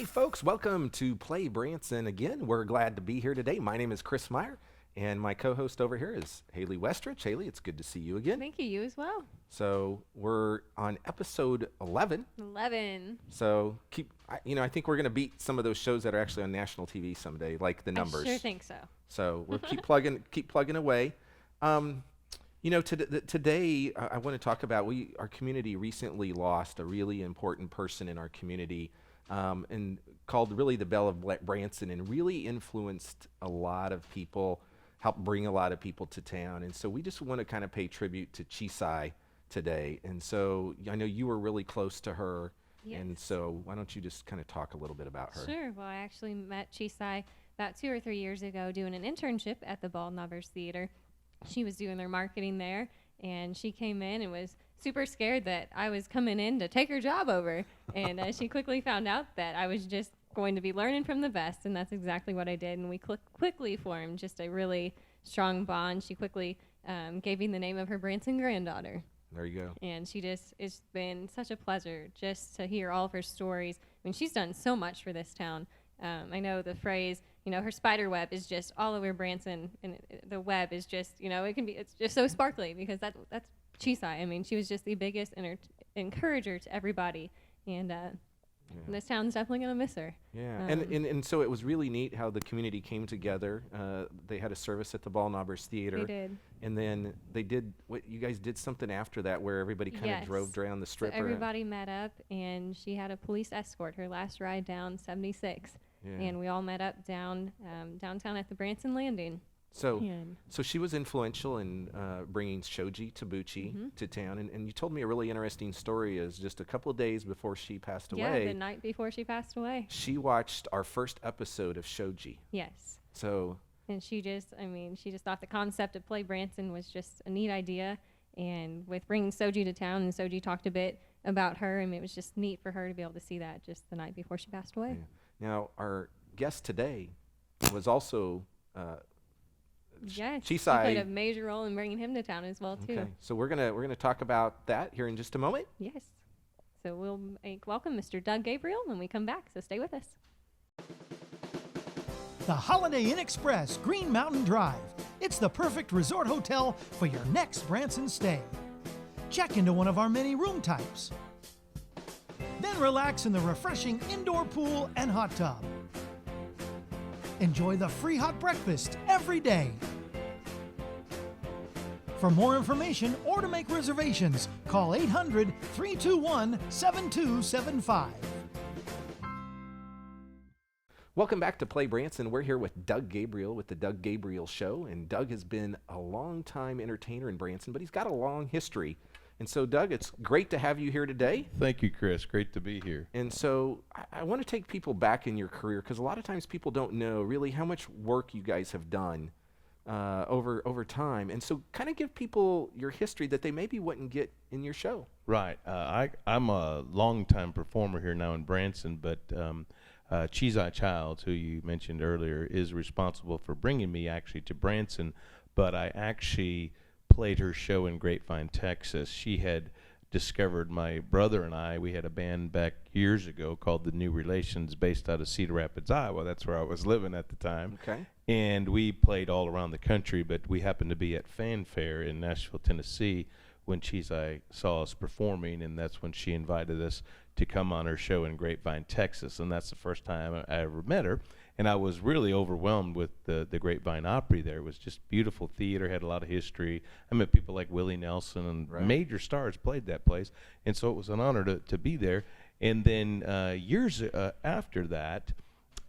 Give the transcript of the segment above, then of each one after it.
Hi, folks. Welcome to Play Branson again. We're glad to be here today. My name is Chris Meyer, and my co-host over here is Haley Westrich. Haley, it's good to see you again. Thank you. You as well. So we're on episode 11. 11. So I think we're going to beat some of those shows that are actually on national TV someday, like the numbers. I sure think so. So we'll keep plugging away. Today I want to talk about our community recently lost a really important person in our community, and called really the Belle of Branson, and really influenced a lot of people, helped bring a lot of people to town. And so we just want to kind of pay tribute to Chisai today. And so I know you were really close to her. Yes. And so why don't you just kind of talk a little bit about her? Sure. Well, I actually met Chisai about 2 or 3 years ago doing an internship at the Bald Knobbers Theater. She was doing their marketing there, and she came in and was super scared that I was coming in to take her job over. And she quickly found out that I was just going to be learning from the best, and that's exactly what I did. And we quickly formed just a really strong bond. She quickly gave me the name of her Branson granddaughter. There you go. And it's been such a pleasure just to hear all of her stories. I mean, she's done so much for this town. I know the phrase, her spider web is just all over Branson, and the web is just, it's just so sparkly, because that's Chisai. I mean, she was just the biggest encourager to everybody, and this town's definitely going to miss her. Yeah, and so it was really neat how the community came together. They had a service at the Bald Knobbers Theater. They did. And then you guys did something after that where everybody kind of drove around the strip. So everybody met up, and she had a police escort her last ride down 76. Yeah. And we all met up downtown at the Branson Landing. So she was influential in bringing Shoji Tabuchi to town. And you told me a really interesting story is just a couple of days before she passed away. Yeah, the night before she passed away. She watched our first episode of Shoji. Yes. So. And she just thought the concept of Play Branson was just a neat idea. And with bringing Soji to town, and Soji talked a bit about her, and it was just neat for her to be able to see that just the night before she passed away. Yeah. Now, our guest today was also yes, Chisai. She played a major role in bringing him to town as well, too. Okay, so we're gonna talk about that here in just a moment. Yes. So we'll welcome Mr. Doug Gabriel when we come back, so stay with us. The Holiday Inn Express, Green Mountain Drive. It's the perfect resort hotel for your next Branson stay. Check into one of our many room types. Then relax in the refreshing indoor pool and hot tub. Enjoy the free hot breakfast every day. For more information or to make reservations, call 800-321-7275. Welcome back to Play Branson. We're here with Doug Gabriel with the Doug Gabriel Show, and Doug has been a long-time entertainer in Branson, but he's got a long history. And so, Doug, it's great to have you here today. Thank you, Chris. Great to be here. And so I want to take people back in your career, because a lot of times people don't know really how much work you guys have done over time. And so kind of give people your history that they maybe wouldn't get in your show. Right. I'm a longtime performer here now in Branson, but Chisai Childs, who you mentioned earlier, is responsible for bringing me actually to Branson, but I actually played her show in Grapevine, Texas. She had discovered my brother and I. We had a band back years ago called The New Relations, based out of Cedar Rapids, Iowa. That's where I was living at the time. Okay. And we played all around the country, but we happened to be at Fanfare in Nashville, Tennessee, when Chisai saw us performing, and that's when she invited us to come on her show in Grapevine, Texas. And that's the first time I ever met her. And I was really overwhelmed with the Grapevine Opry there. It was just beautiful theater, had a lot of history. I met people like Willie Nelson, and major stars played that place. And so it was an honor to be there. And then years after that,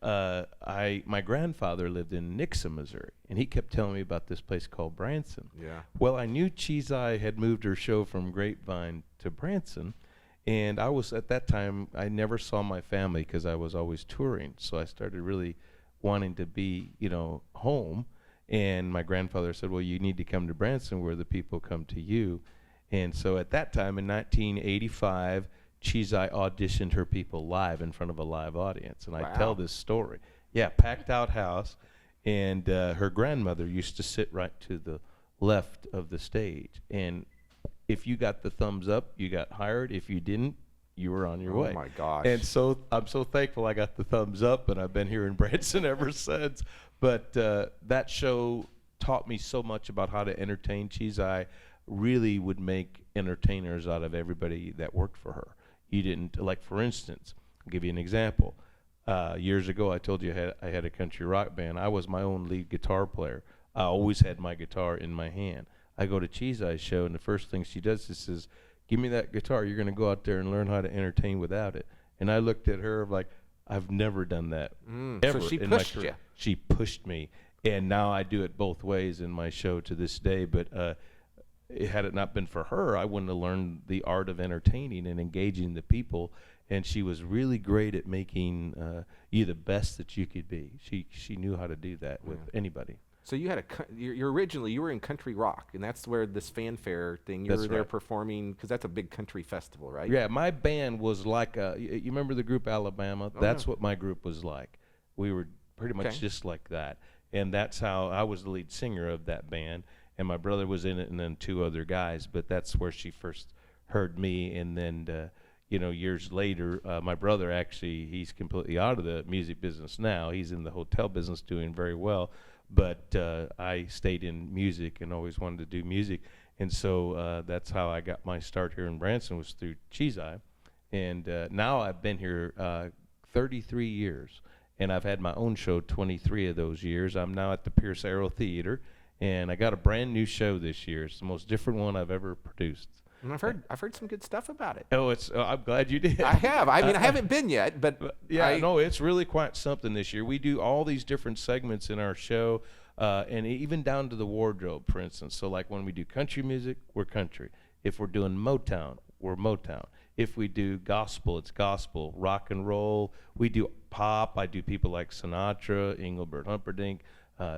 my grandfather lived in Nixa, Missouri, and he kept telling me about this place called Branson. Yeah. Well, I knew Chisai had moved her show from Grapevine to Branson, and I was, at that time, I never saw my family because I was always touring. So I started really wanting to be, home. And my grandfather said, well, you need to come to Branson where the people come to you. And so at that time, in 1985, Chisai auditioned her people live in front of a live audience. And I tell this story. Yeah, packed out house. And her grandmother used to sit right to the left of the stage. And if you got the thumbs up, you got hired. If you didn't, you were on your Oh way. my gosh. And so I'm so thankful I got the thumbs up, and I've been here in Branson ever since. But that show taught me so much about how to entertain. Cheese Eye really would make entertainers out of everybody that worked for her. You didn't, like, for instance, I'll give you an example. Years ago, I told you I had a country rock band. I was my own lead guitar player. I always had my guitar in my hand. I go to Cheese Eye's show, and the first thing she does is says, "Give me that guitar. You're going to go out there and learn how to entertain without it." And I looked at her like, I've never done that ever so she in my pushed career. you. She pushed me, and now I do it both ways in my show to this day. But had it not been for her, I wouldn't have learned the art of entertaining and engaging the people. And she was really great at making you the best that you could be. She knew how to do that with anybody. So you had you're originally you were in country rock, and that's where this fanfare thing. You That's were there right. performing because that's a big country festival, right? Yeah, my band was like you remember the group Alabama? That's what my group was like. We were pretty much Okay. just like that. And that's how I was the lead singer of that band, and my brother was in it, and then two other guys. But that's where she first heard me. And then years later, my brother actually, he's completely out of the music business now. He's in the hotel business doing very well. But I stayed in music and always wanted to do music. And so that's how I got my start here in Branson, was through Cheese Eye. And now I've been here 33 years. And I've had my own show 23 of those years. I'm now at the Pierce Arrow Theater. And I got a brand new show this year. It's the most different one I've ever produced. And I've heard some good stuff about it. Oh, I'm glad you did. I have. I mean, I haven't been yet, but yeah, no, it's really quite something this year. We do all these different segments in our show, and even down to the wardrobe, for instance. So, like when we do country music, we're country. If we're doing Motown, we're Motown. If we do gospel, it's gospel. Rock and roll, we do pop. I do people like Sinatra, Engelbert Humperdinck,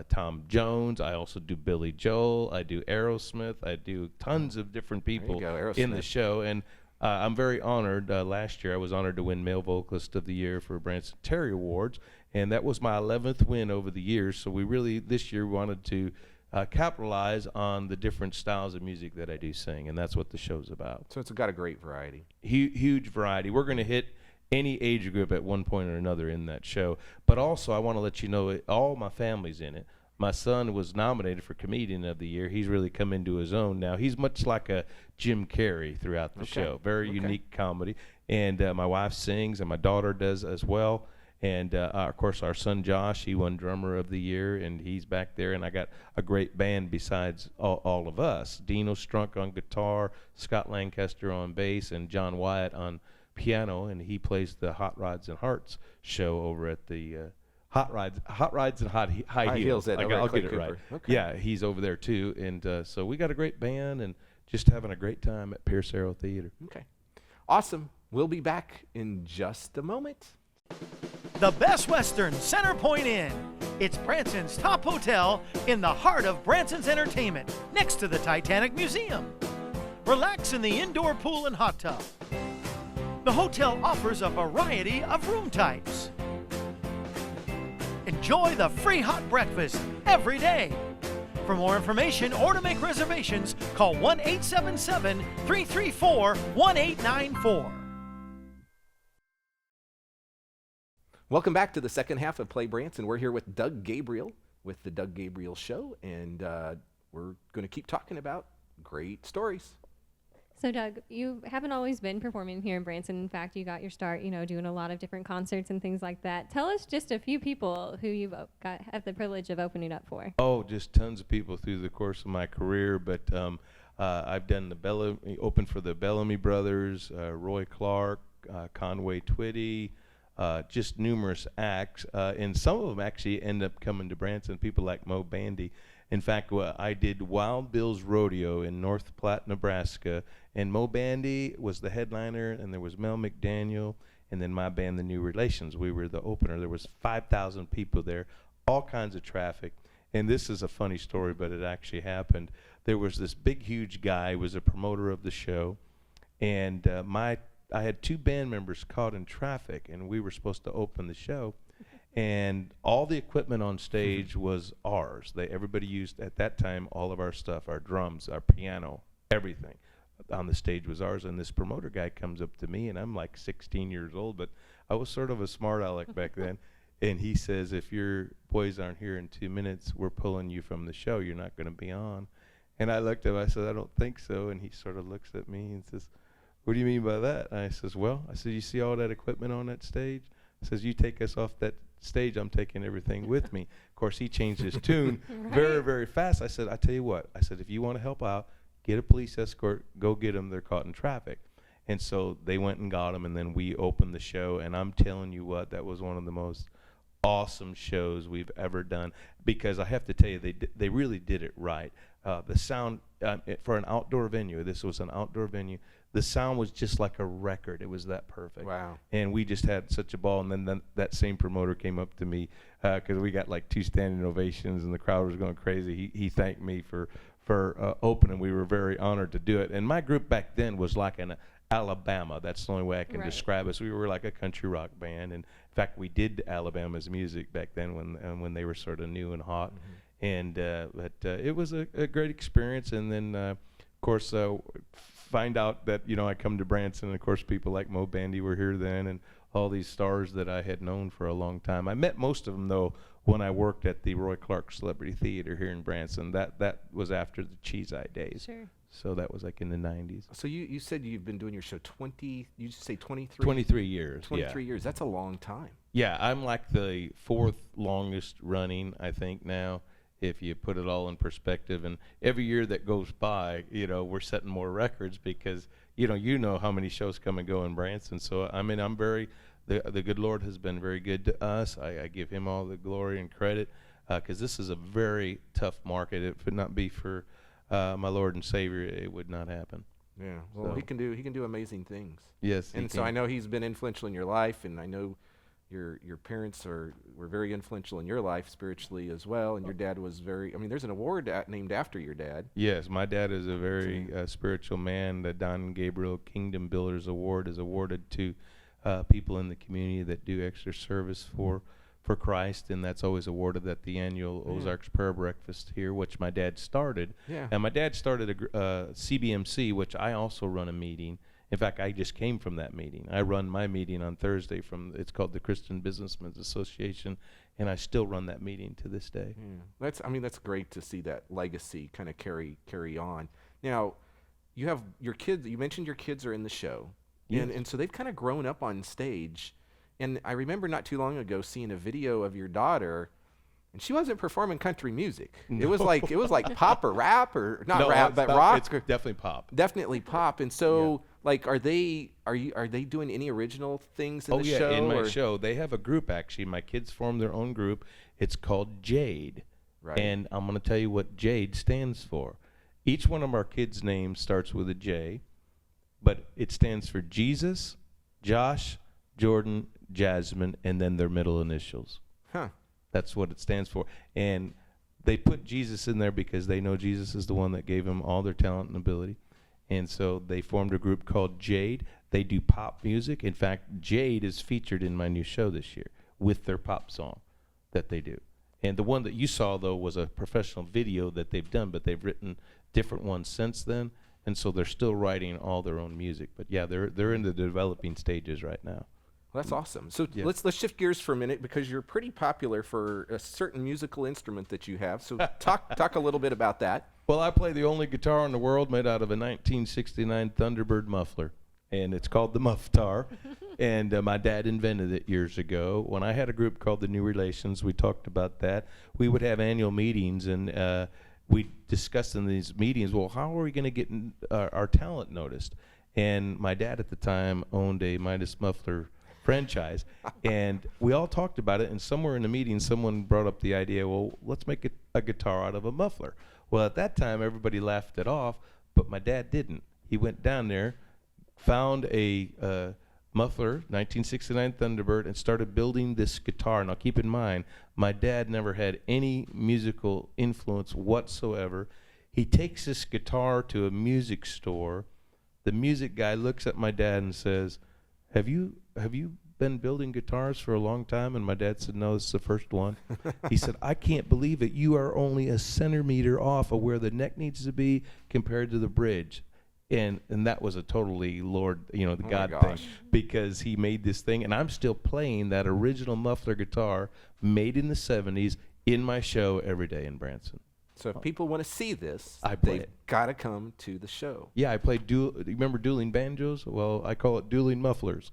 Tom Jones. I also do Billy Joel. I do Aerosmith. I do tons of different people go, in the Aerosmith. show. And I'm very honored. Last year, I was honored to win Male Vocalist of the Year for Branson Terry Awards, and that was my 11th win over the years. So we really, this year, wanted to capitalize on the different styles of music that I do sing, and that's what the show's about. so it's got a great variety. Huge variety. We're going to hit any age group at one point or another in that show. But also, I want to let you know, all my family's in it. My son was nominated for Comedian of the Year. He's really come into his own now. He's much like a Jim Carrey throughout the show. Very unique comedy. And my wife sings, and my daughter does as well. And, of course, our son Josh, he won Drummer of the Year, and he's back there. And I got a great band besides all of us. Dino Strunk on guitar, Scott Lancaster on bass, and John Wyatt on piano. And he plays the Hot Rods and Hearts show over at the Hot Rides and High Heels. at I'll Clay get it right. Cooper. Okay. Yeah, he's over there, too. And so we got a great band and just having a great time at Pierce Arrow Theater. Okay. Awesome. We'll be back in just a moment. The Best Western Center Point Inn. It's Branson's top hotel in the heart of Branson's entertainment, next to the Titanic Museum. Relax in the indoor pool and hot tub. The hotel offers a variety of room types. Enjoy the free hot breakfast every day. For more information or to make reservations, call 1-877-334-1894. Welcome back to the second half of Play Branson. We're here with Doug Gabriel with the Doug Gabriel Show, and we're going to keep talking about great stories. So, Doug, you haven't always been performing here in Branson. In fact, you got your start, doing a lot of different concerts and things like that. Tell us just a few people who you've had the privilege of opening up for. Oh, just tons of people through the course of my career. But I've done opened for the Bellamy Brothers, Roy Clark, Conway Twitty, just numerous acts. And some of them actually end up coming to Branson, people like Mo Bandy. In fact, I did Wild Bill's Rodeo in North Platte, Nebraska, and Mo Bandy was the headliner, and there was Mel McDaniel, and then my band, The New Relations. We were the opener. There was 5,000 people there, all kinds of traffic. And this is a funny story, but it actually happened. There was this big, huge guy who was a promoter of the show, and I had two band members caught in traffic, and we were supposed to open the show. And all the equipment on stage was ours. Everybody used, at that time, all of our stuff, our drums, our piano, everything. on the stage was ours, and this promoter guy comes up to me, and I'm like 16 years old, but I was sort of a smart aleck back then. And he says, if your boys aren't here in 2 minutes, we're pulling you from the show. You're not going to be on. And I looked at him, I said, I don't think so. And he sort of looks at me and says, what do you mean by that? And I says, well, I said, you see all that equipment on that stage? I says, you take us off that stage, I'm taking everything with me. Of course, he changed his tune very, very fast. I said, I tell you what, I said, if you want to help out, get a police escort, go get them, they're caught in traffic. And so they went and got them, and then we opened the show. And I'm telling you what, that was one of the most awesome shows we've ever done, because I have to tell you, they really did it right. The sound for an outdoor venue, this was an outdoor venue, the sound was just like a record. It was that perfect. Wow. And we just had such a ball. And then that same promoter came up to me, because we got like 2 standing ovations and the crowd was going crazy. He thanked me for opening. We were very honored to do it. And my group back then was like an Alabama. That's the only way I can describe us. We were like a country rock band, and in fact, we did Alabama's music back then when they were sort of new and hot. And but it was a great experience. And then of course find out that I come to Branson, and of course people like Mo Bandy were here then, and all these stars that I had known for a long time. I met most of them though when I worked at the Roy Clark Celebrity Theater here in Branson. That was after the Cheese Eye days. Sure. So that was like in the 90s. So you said you've been doing your show 20, you say 23? 23 years. 23 years. That's a long time. Yeah, I'm like the 4th longest running, I think, now, if you put it all in perspective. And every year that goes by, we're setting more records, because you know how many shows come and go in Branson. So I mean, the good Lord has been very good to us. I give him all the glory and credit, because this is a very tough market. If it would not be for my Lord and Savior, it would not happen. Yeah. Well, So he can do amazing things. Yes. And so I know he's been influential in your life, and I know your parents were very influential in your life spiritually as well. And your dad was there's an award named after your dad. Yes, my dad is a very spiritual man. The Don Gabriel Kingdom Builders Award is awarded to people in the community that do extra service for Christ, and that's always awarded at the annual Ozarks Prayer Breakfast here, which my dad started. Yeah. And my dad started a CBMC, which I also run a meeting. In fact, I just came from that meeting. I run my meeting on Thursday it's called the Christian Businessmen's Association, and I still run that meeting to this day. Yeah. That's great to see that legacy kind of carry on. Now, you have your kids. You mentioned your kids are in the show, Yes. and so they've kind of grown up on stage. And I remember not too long ago seeing a video of your daughter, and she wasn't performing country music. No. It was like pop or rap, or not No, rap, it's but not- rock. It's definitely pop. Definitely pop. And so, are they doing any original things in the show? In my or? show, they have a group actually. My kids formed their own group. It's called Jade. Right. And I'm going to tell you what Jade stands for. Each one of our kids' names starts with a J, but it stands for Jesus, Josh, Jordan, Jasmine, and then their middle initials. Huh. That's what it stands for. And they put Jesus in there because they know Jesus is the one that gave them all their talent and ability. And so they formed a group called Jade. They do pop music. In fact, Jade is featured in my new show this year with their pop song that they do. And the one that you saw, though, was a professional video that they've done, but they've written different ones since then. And so they're still writing all their own music. But yeah, they're in the developing stages right now. Well, that's awesome. So Yeah. let's shift gears for a minute, because you're pretty popular for a certain musical instrument that you have. So talk a little bit about that. Well, I play the only guitar in the world made out of a 1969 Thunderbird muffler, and it's called the Mufftar. And my dad invented it years ago. When I had a group called the New Relations, we talked about that. We would have annual meetings, and we discussed in these meetings, well, how are we going to get our talent noticed? And my dad at the time owned a Midas Muffler franchise, and we all talked about it, and somewhere in the meeting someone brought up the idea, well, let's make a guitar out of a muffler. Well, at that time everybody laughed it off, but my dad didn't. He went down there, found a muffler, 1969 Thunderbird, and started building this guitar. Now keep in mind, my dad never had any musical influence whatsoever. He takes this guitar to a music store. The music guy looks at my dad and says, have you been building guitars for a long time? And my dad said, no, this is the first one. He said, I can't believe it. You are only a centimeter off of where the neck needs to be compared to the bridge. And that was a totally Lord, the Oh my God thing, gosh. because he made this thing, and I'm still playing that original muffler guitar made in the 70s in my show every day in Branson. So if people want to see this, I play they've it. got to come to the show. Yeah, I play remember dueling banjos? Well, I call it dueling mufflers.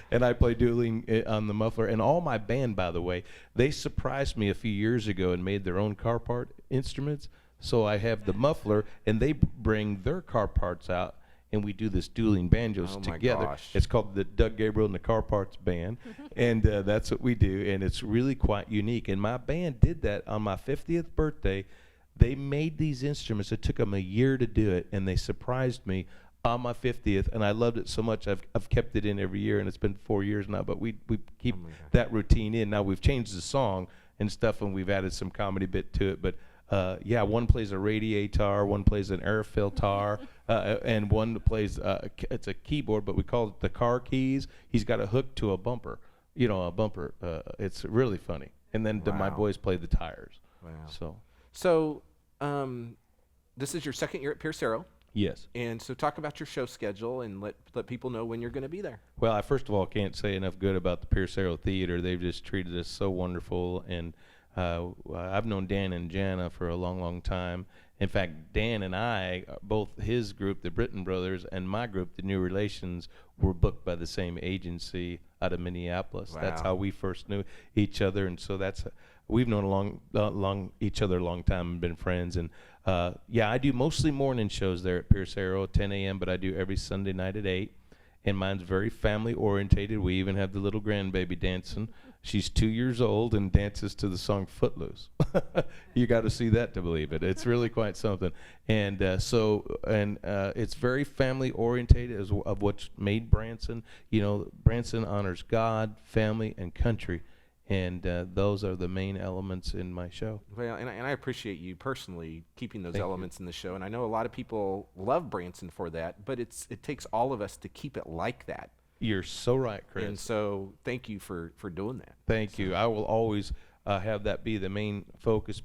And I play dueling on the muffler. And all my band, by the way, they surprised me a few years ago and made their own car part instruments. So I have the muffler, and they bring their car parts out, and we do this dueling banjos Oh my together. gosh. It's called the Doug Gabriel and the Car Parts Band, and that's what we do, and it's really quite unique. And my band did that on my 50th birthday. They made these instruments. It took them a year to do it, and they surprised me on my 50th, and I loved it so much I've kept it in every year, and it's been 4 years now, but we keep my gosh. that routine in. Now we've changed the song and stuff, and we've added some comedy bit to it, but yeah, one plays a radiator, one plays an air filter, and one plays it's a keyboard, but we call it the car keys. He's got a hook to a bumper, a bumper. It's really funny. And then my Wow. boys play the tires. Wow. So This is your second year at Pierce Arrow, yes. and so talk about your show schedule and let people know when you're going to be there. Well, I first of all can't say enough good about the Pierce Arrow Theater. They've just treated us so wonderful, and I've known Dan and Jana for a long, long time. In fact, Dan and I, both his group, the Britton Brothers, and my group, the New Relations, were booked by the same agency out of Minneapolis. That's Wow. how we first knew each other, and so we've known each other a long time and been friends. And yeah, I do mostly morning shows there at Pierce Arrow at 10 a.m., but I do every Sunday night at 8. And mine's very family orientated. We even have the little grandbaby dancing. She's 2 years old and dances to the song Footloose. You got to see that to believe it. It's really quite something. And it's very family orientated of what's made Branson. Branson honors God, family, and country. And those are the main elements in my show. Well, and I appreciate you personally keeping those Thank you. elements in the show, and I know a lot of people love Branson for that, but it takes all of us to keep it like that. You're so right, Chris. And so thank you for doing that. Thank you. I will always have that be the main focus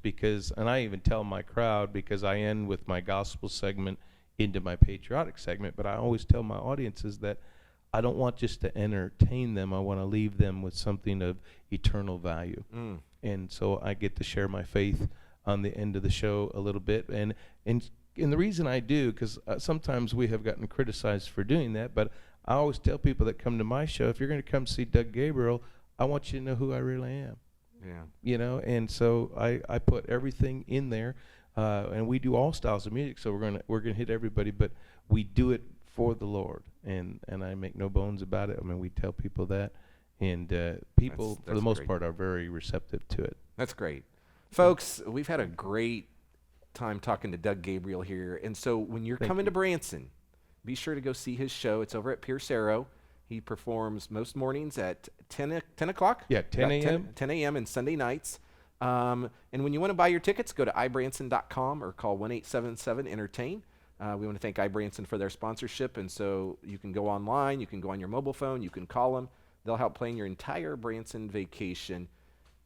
and I even tell my crowd, because I end with my gospel segment into my patriotic segment, but I always tell my audiences that I don't want just to entertain them. I want to leave them with something of eternal value. And so I get to share my faith on the end of the show a little bit. And the reason I do, because sometimes we have gotten criticized for doing that, but I always tell people that come to my show, if you're going to come see Doug Gabriel, I want you to know who I really am. Yeah. And so I put everything in there, and we do all styles of music, so we're gonna hit everybody, but we do it for the Lord, and I make no bones about it. I mean, we tell people that, and people for That's the most great. part are very receptive to it. That's great. Folks, we've had a great time talking to Doug Gabriel here, and so when you're Thank coming you. to Branson, be sure to go see his show. It's over at Pierce Arrow. He performs most mornings at 10 o'clock? Yeah, 10 a.m. 10 a.m. and Sunday nights. And when you want to buy your tickets, go to ibranson.com or call 1-877-ENTERTAIN. We want to thank iBranson for their sponsorship, and so you can go online, you can go on your mobile phone, you can call them. They'll help plan your entire Branson vacation.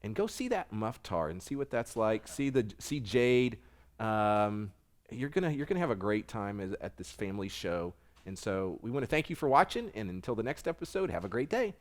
And go see that Mufftar and see what that's like. See Jade. You're gonna have a great time at this family show. And so we want to thank you for watching, and until the next episode, have a great day.